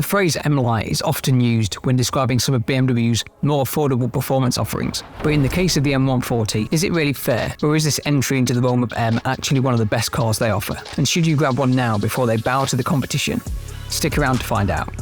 phrase M-Line is often used when describing some of BMW's more affordable performance offerings, but in the case of the M140, is it really fair, or is this entry into the realm of M actually one of the best cars they offer? And should you grab one now before they bow to the competition? Stick around to find out.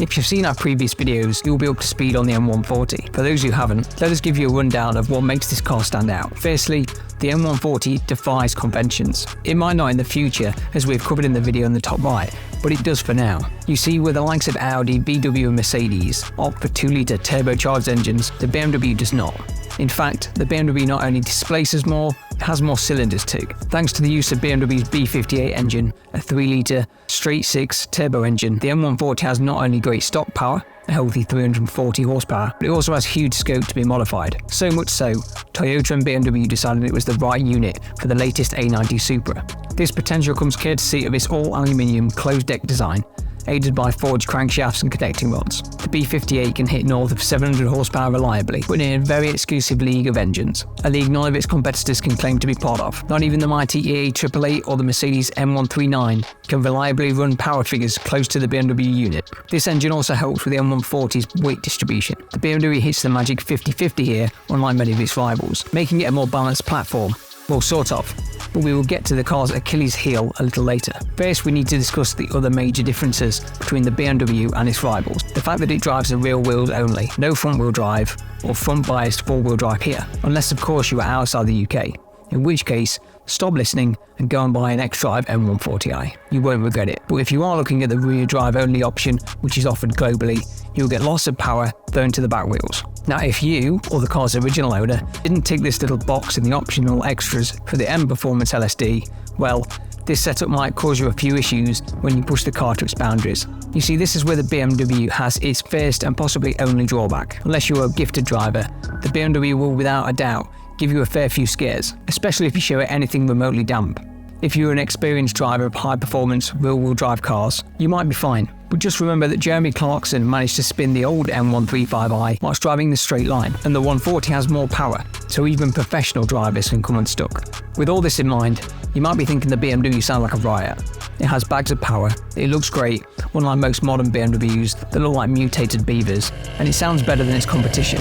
If you've seen our previous videos, you'll be up to speed on the M140. For those who haven't, let us give you a rundown of what makes this car stand out. Firstly, the M140 defies conventions. It might not in the future, as we've covered in the video in the top right, but it does for now. You see, where the likes of Audi, VW and Mercedes opt for 2-litre turbocharged engines, the BMW does not. In fact, the BMW not only displaces more, it has more cylinders too. Thanks to the use of BMW's B58 engine, a 3-litre straight-six turbo engine, the M140 has not only great stock power, a healthy 340 horsepower, but it also has huge scope to be modified. So much so, Toyota and BMW decided it was the right unit for the latest A90 Supra. This potential comes courtesy of its all-aluminium closed-deck design, aided by forged crankshafts and connecting rods. The B58 can hit north of 700 horsepower reliably, but in a very exclusive league of engines, a league none of its competitors can claim to be part of. Not even the mighty EA888 or the Mercedes M139 can reliably run power figures close to the BMW unit. This engine also helps with the M140's weight distribution. The BMW hits the magic 50-50 here, unlike many of its rivals, making it a more balanced platform. Well, sort of, but we will get to the car's Achilles heel a little later. First, we need to discuss the other major differences between the BMW and its rivals. The fact that it drives the rear wheels only, no front-wheel drive or front-biased four-wheel drive here, unless of course you are outside the UK, in which case, stop listening and go and buy an xDrive M140i. You won't regret it. But if you are looking at the rear drive only option, which is offered globally, you'll get lots of power thrown to the back wheels. Now, if you, or the car's original owner, didn't tick this little box in the optional extras for the M Performance LSD, well, this setup might cause you a few issues when you push the car to its boundaries. You see, this is where the BMW has its first and possibly only drawback. Unless you're a gifted driver, the BMW will without a doubt give you a fair few scares, especially if you show it anything remotely damp. If you're an experienced driver of high-performance rear-wheel drive cars, you might be fine. But just remember that Jeremy Clarkson managed to spin the old M135i whilst driving the straight line, and the 140 has more power, so even professional drivers can come unstuck. With all this in mind, you might be thinking the BMW sounds like a riot. It has bags of power, it looks great, unlike most modern BMWs that look like mutated beavers, and it sounds better than its competition.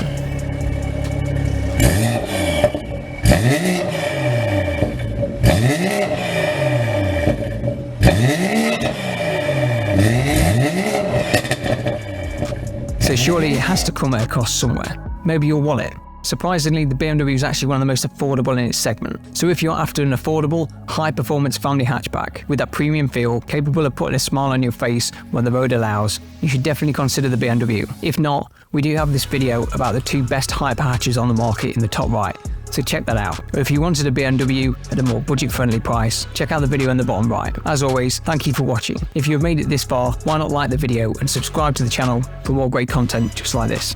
So surely it has to come at a cost somewhere. Maybe your wallet. Surprisingly, the BMW is actually one of the most affordable in its segment. So if you're after an affordable, high-performance family hatchback with that premium feel, capable of putting a smile on your face when the road allows, you should definitely consider the BMW. If not, we do have this video about the two best hyper hatches on the market in the top right, so check that out. But if you wanted a BMW at a more budget-friendly price, check out the video in the bottom right. As always, thank you for watching. If you have made it this far, why not like the video and subscribe to the channel for more great content just like this.